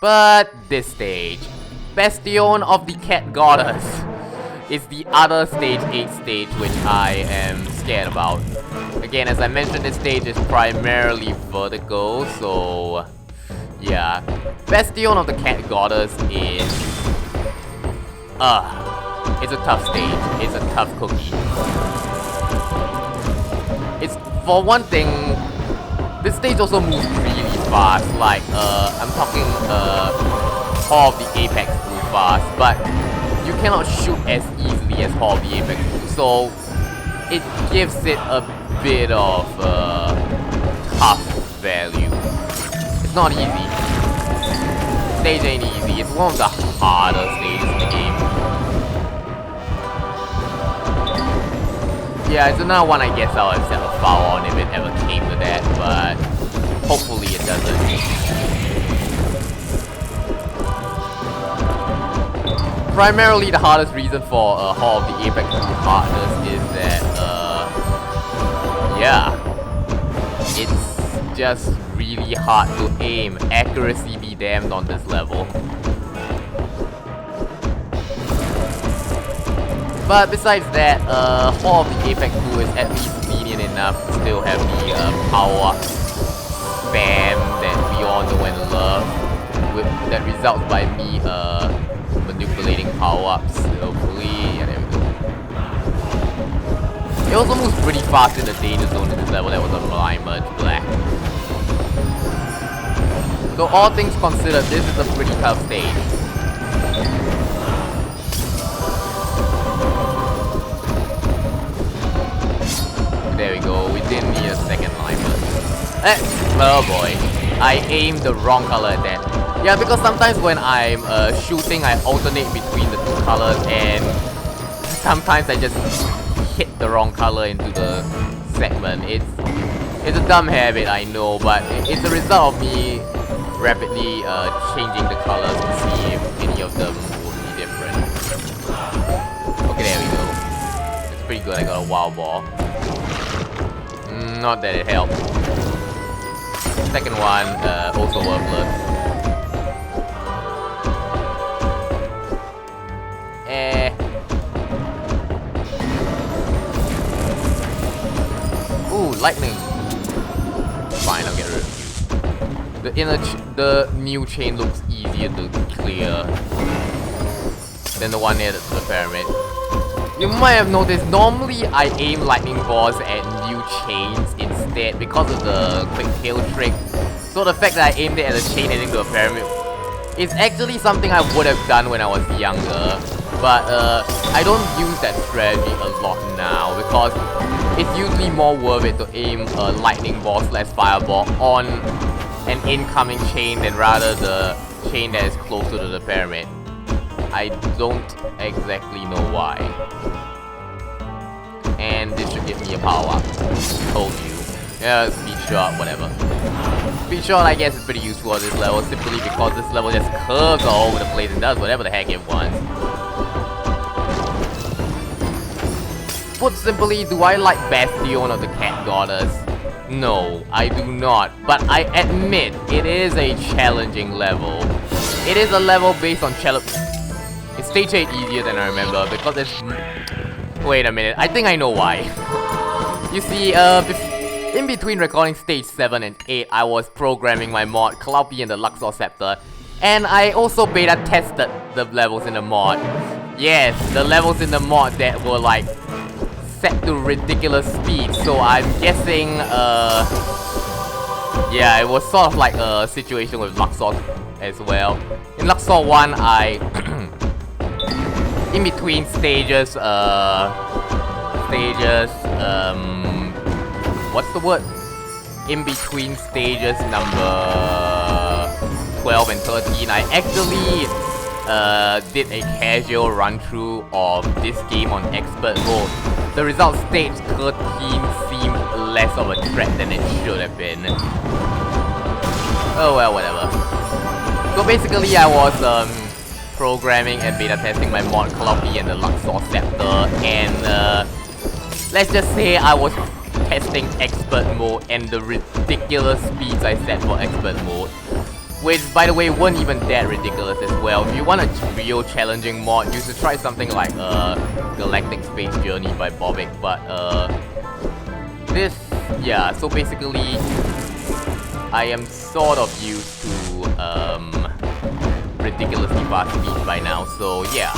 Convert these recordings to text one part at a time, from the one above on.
But this stage, Bastion of the Cat Goddess, is the other stage 8 stage which I am scared about. Again, as I mentioned, this stage is primarily vertical, so yeah. Bastion of the Cat Goddess is it's a tough stage. It's a tough cookie. It's, for one thing, this stage also moves really fast. Like I'm talking Hall of the Apex move fast, but you cannot shoot as easily as Hall of the Apex move, so it gives it a bit of tough value. It's not easy. Stage ain't easy. It's one of the harder stages in the game. Yeah, it's another one I guess I'll have set a foul on if it ever came to that, but hopefully it doesn't. Primarily, the hardest reason for Hall of the Apex hardness is that, yeah, it's just really hard to aim. Accuracy be damned on this level. But besides that, Hall of the Apex 2 is at least lenient enough to still have the power-up spam that we all know and love, that results by me manipulating power-ups, hopefully. Yeah, there we go. It also moves pretty fast in the danger zone in this level. That was a Blimer Black. So all things considered, this is a pretty tough stage. There we go, we didn't need a second Limer. Oh boy, I aimed the wrong color at that. Yeah, because sometimes when I'm shooting, I alternate between the two colors, and sometimes I just hit the wrong color into the segment. It's a dumb habit, I know, but it's a result of me rapidly changing the colors to see if any of them would be different. Okay, there we go. It's pretty good, I got a wild ball. Not that it helped. Second one, also worthless. Ooh, lightning. Fine, I'll get rid of you. The new chain looks easier to clear than the one near the pyramid. You might have noticed, normally I aim lightning balls at new chains instead because of the quick kill trick. So the fact that I aimed it at a chain heading to a pyramid is actually something I would have done when I was younger. But I don't use that strategy a lot now because it's usually more worth it to aim a lightning ball / fireball on an incoming chain than rather the chain that is closer to the pyramid. I don't exactly know why. And this should give me a power up. Told you. Yeah, speed shot, whatever. Speed shot, I guess, is pretty useful on this level simply because this level just curves all over the place and does whatever the heck it wants. Put simply, do I like Bastion of the Cat Goddess? No, I do not. But I admit, it is a challenging level. It is a level based on It's stage 8 easier than I remember because it's... Wait a minute, I think I know why. You see, in between recording stage 7 and 8, I was programming my mod, Cloupy and the Luxor Scepter. And I also beta tested the levels in the mod. Yes, the levels in the mod that were like set to ridiculous speed. So I'm guessing, yeah, it was sort of like a situation with Luxor as well. In Luxor 1, in between stages, what's the word? In between stages number 12 and 13, I actually did a casual run through of this game on expert mode. The result, stage 13 seemed less of a threat than it should have been. Oh well, whatever. So basically I was programming and beta testing my mod Cloupy and the Luxor Scepter, and let's just say I was testing expert mode, and the ridiculous speeds I set for expert mode Which, by the way, weren't even that ridiculous as well. If you want a real challenging mod, you should try something like Galactic Space Journey by Bobic. But this, yeah. So basically, I am sort of used to ridiculously fast speed by now. So yeah,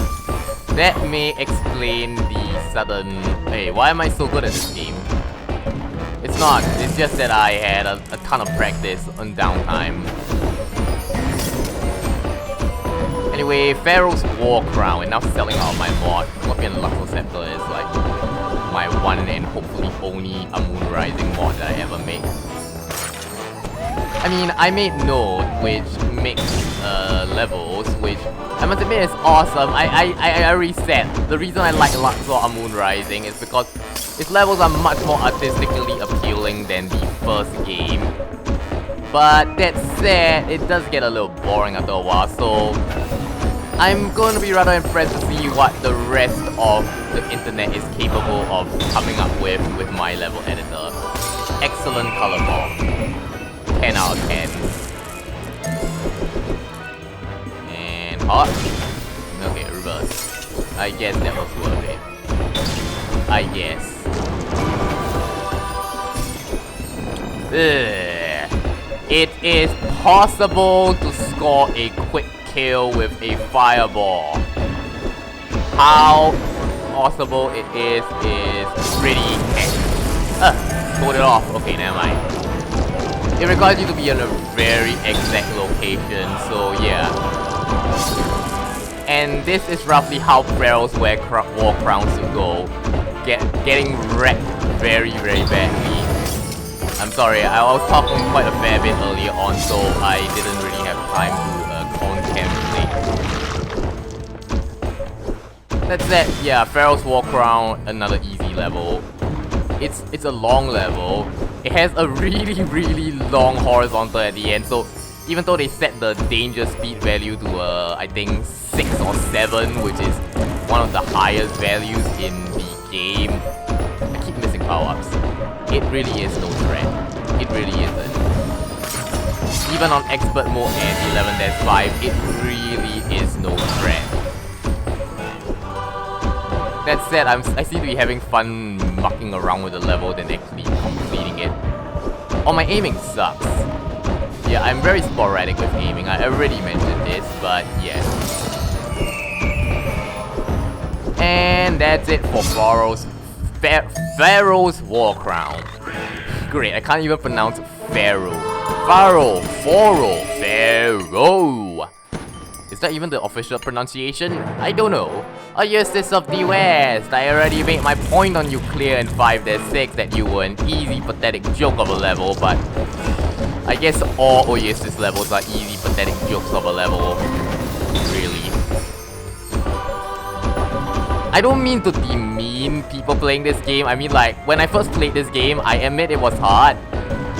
that may explain the sudden. Hey, why am I so good at this game? It's not. It's just that I had a ton of practice on downtime. Anyway, Pharaoh's War Crown, and now selling out my mod. Colombian Luxor Scepter is like my one and hopefully only Amun Rising mod that I ever made. I mean, I made Node, which makes levels, which I must admit is awesome. I already said, the reason I like Luxor Amun Rising is because its levels are much more artistically appealing than the first game. But that said, it does get a little boring after a while, so I'm going to be rather impressed to see what the rest of the internet is capable of coming up with my level editor. Excellent color bomb. 10 out of 10. And hot. Okay, reverse. I guess that was worth it. I guess. Ugh. It is possible to score a quick kill with a fireball. How possible it is pretty pulled it off. Okay, never mind. It requires you to be in a very exact location, so yeah. And this is roughly how Pharaoh's War Crown should go. Getting wrecked very, very badly. I'm sorry, I was talking quite a fair bit earlier on, so I didn't really have time to contemplate. That's that. Yeah, Pharaoh's War Crown, another easy level. It's a long level. It has a really, really long horizontal at the end, so even though they set the danger speed value to I think 6 or 7, which is one of the highest values in the game, I keep missing power-ups. It really is no threat. It really isn't. Even on expert mode and 11-5, it really is no threat. That said, I seem to be having fun mucking around with the level than actually completing it. Oh, my aiming sucks. Yeah, I'm very sporadic with aiming. I already mentioned this, but yes. And that's it for Pharaoh's War Crown. Great, I can't even pronounce Pharaoh. Pharaoh. Is that even the official pronunciation? I don't know. Oh, Eustace of the West, I already made my point on you clear in 5-6 that you were an easy, pathetic joke of a level, but I guess all Oasis levels are easy, pathetic jokes of a level. Really. I don't mean to demean people playing this game. I mean, like, when I first played this game, I admit it was hard.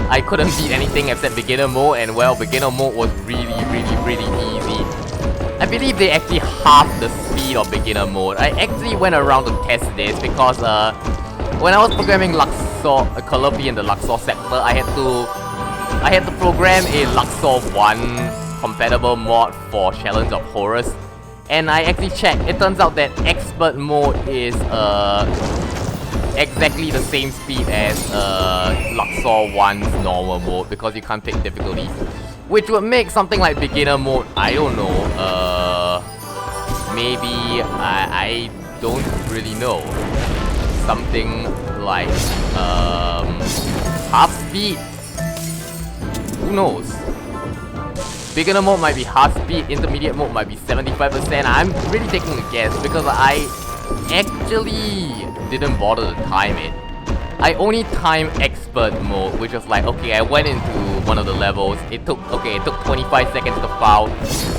I couldn't beat anything except beginner mode, and well, beginner mode was really easy. I believe they actually halved the speed of beginner mode. I actually went around to test this because when I was programming Luxor, Colopi and the Luxor Scepter, I had to program a Luxor 1 compatible mod for Challenge of Horus. And I actually checked, it turns out that expert mode is exactly the same speed as Luxor 1's normal mode because you can't pick difficulties. Which would make something like beginner mode, I don't know, maybe, I don't really know. Something like, half speed? Who knows? Beginner mode might be half speed, intermediate mode might be 75%. I'm really taking a guess because I actually didn't bother to time it. I only timed expert mode, which was like, okay, I went into one of the levels. It took 25 seconds to foul.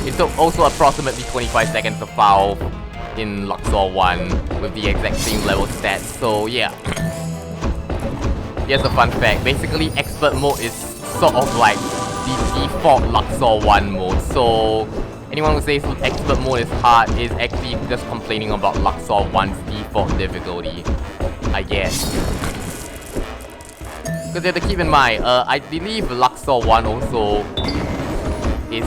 It took also approximately 25 seconds to foul in Luxor 1 with the exact same level stats. So yeah. Here's a fun fact. Basically, expert mode is sort of like the default Luxor 1 mode. So anyone who says expert mode is hard is actually just complaining about Luxor 1's default difficulty, I guess. Because you have to keep in mind, I believe Luxor 1 also is...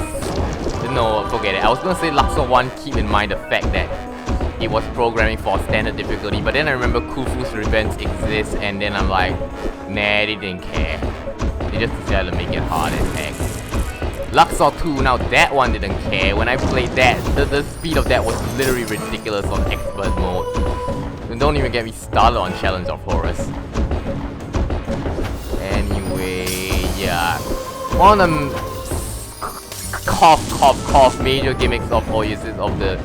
No, forget it. I was gonna say Luxor 1, keep in mind the fact that it was programming for standard difficulty, but then I remember Khufu's Revenge exists, and then I'm like, nah, they didn't care. They just decided to make it hard as heck. Luxor 2, now that one didn't care. When I played that, the speed of that was literally ridiculous on expert mode. And don't even get me started on Challenge of Horus. Anyway, yeah. One of them cough major gimmicks of Oasis of the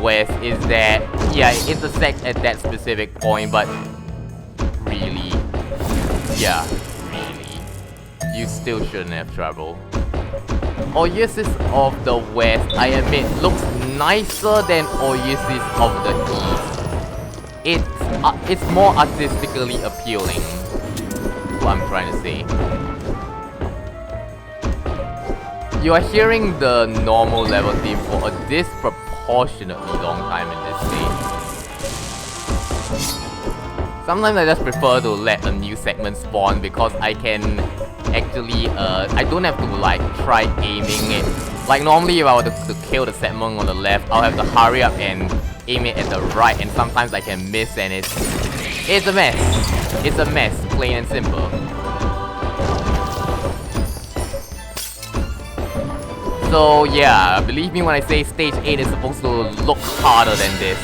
West is that, yeah, it intersects at that specific point, but really, yeah, really, you still shouldn't have trouble. Oasis of the West, I admit, looks nicer than Oasis of the East. It's more artistically appealing, is what I'm trying to say. You are hearing the normal level theme for a disproportionately long time in this stage. Sometimes I just prefer to let a new segment spawn because I can actually, I don't have to like try aiming it. Like normally if I were to kill the segment on the left, I'll have to hurry up and aim it at the right, and sometimes I can miss and it's a mess. It's a mess, plain and simple. So yeah, believe me when I say stage 8 is supposed to look harder than this.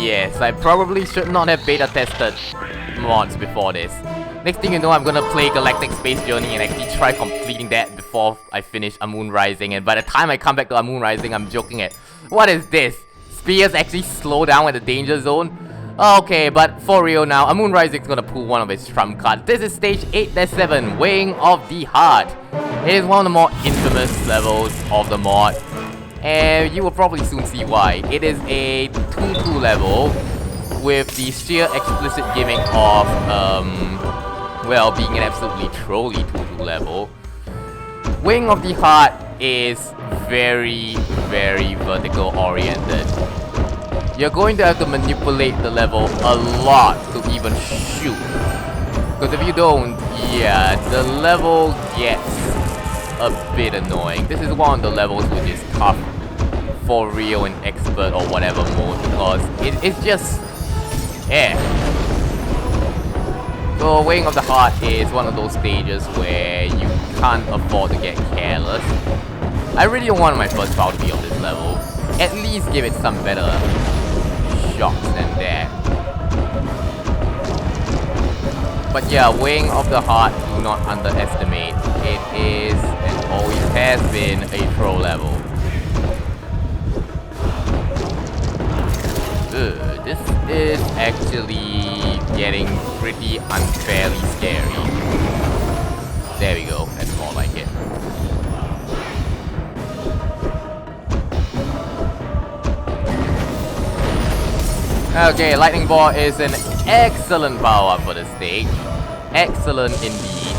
Yes, I probably should not have beta tested mods before this. Next thing you know, I'm gonna play Galactic Space Journey and actually try completing that before I finish Amun Rising, and by the time I come back to Amun Rising, I'm joking at, what is this? Spears actually slow down at the danger zone? Okay, but for real now, Amun Rising is gonna pull one of its trump cards. This is stage 8-7, Weighing of the Heart. It is one of the more infamous levels of the mod, and you will probably soon see why. It is a 2-2 level with the sheer explicit gimmick of, well, being an absolutely trolly 2-2 level. Weighing of the Heart is very, very vertical oriented. You're going to have to manipulate the level a lot to even shoot. Because if you don't, yeah, the level gets a bit annoying. This is one of the levels which is tough for real and expert or whatever mode, because it's just So Weighing of the Heart is one of those stages where you can't afford to get careless. I really don't want my first foul to be on this level. At least give it some better shots than that. But yeah, Weighing of the Heart, do not underestimate. It is, and always has been, a troll level. This is actually getting pretty unfairly scary. There we go, that's more like it. Okay, Lightning Ball is an excellent power-up for the stage. Excellent indeed.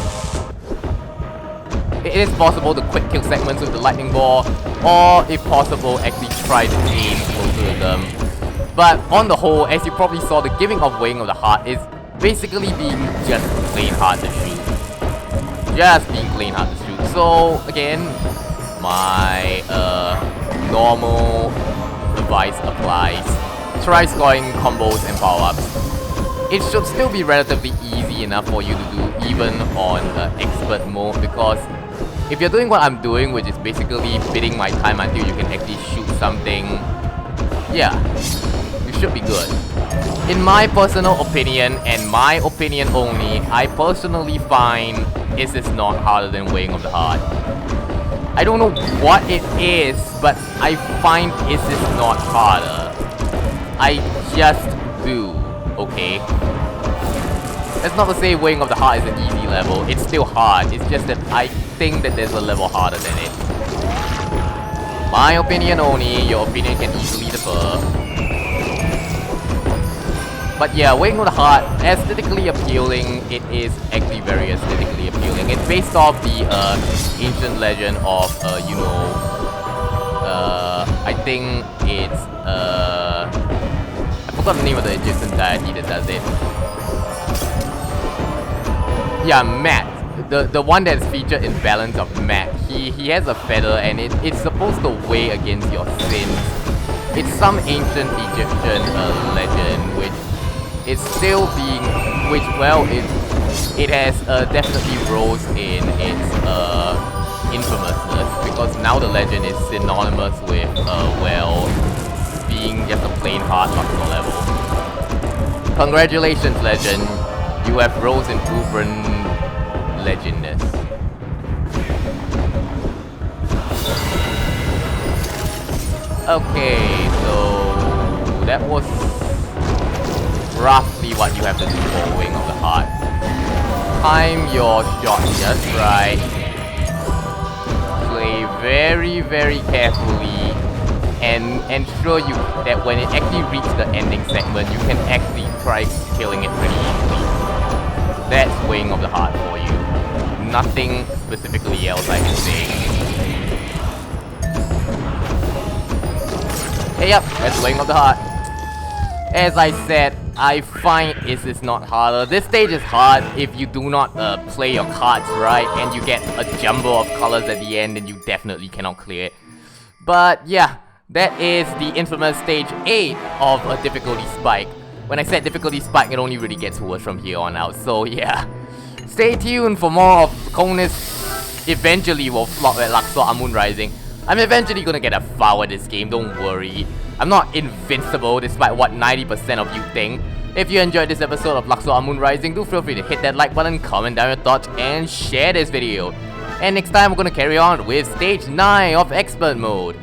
It is possible to quick kill segments with the Lightning Ball, or if possible, actually try to aim closer to them. But on the whole, as you probably saw, the gimmick of Weighing of the Heart is basically being just plain hard to shoot. Just being plain hard to shoot. So again, my normal advice applies. Try scoring combos and power-ups. It should still be relatively easy enough for you to do even on expert mode, because if you're doing what I'm doing, which is basically bidding my time until you can actually shoot something, yeah, you should be good. In my personal opinion, and my opinion only, I personally find Is This Not harder than Weighing of the Heart. I don't know what it is, but I find Is This Not harder. I just do, okay? That's not to say Weighing of the Heart is an easy level. It's still hard. It's just that I think that there's a level harder than it. My opinion only. Your opinion can easily differ. But yeah, Weighing of the Heart, aesthetically appealing. It is actually very aesthetically appealing. It's based off the ancient legend of, you know, I think it's, I forgot the name of the Egyptian deity that does it. Yeah, Matt. The one that's featured in Balance of Matt. he has a feather and it's supposed to weigh against your sins. It's some ancient Egyptian legend which is still being, it has definitely rose in its infamousness, because now the legend is synonymous with well, being just a plain hard Luxor level. Congratulations, legend, you have rose in proven legendness. Okay, so that was roughly what you have to do for Wing of the Heart. Time your shot just right. Play very, very carefully and ensure that when it actually reaches the ending segment, you can actually try killing it pretty easily. That's Wing of the Heart for you. Nothing specifically else I can say. Hey, yep, that's Wing of the Heart. As I said, I find it is not harder. This stage is hard if you do not play your cards right and you get a jumble of colors at the end, and you definitely cannot clear it. But yeah, that is the infamous stage 8 of a difficulty spike. When I said difficulty spike, it only really gets worse from here on out, so yeah. Stay tuned for more of Konis eventually will flop at Luxor Amun Rising. I'm eventually gonna get a foul at this game, don't worry. I'm not invincible despite what 90% of you think. If you enjoyed this episode of Luxor Amun Rising, do feel free to hit that like button, comment down your thoughts, and share this video. And next time we're gonna carry on with stage 9 of Expert Mode.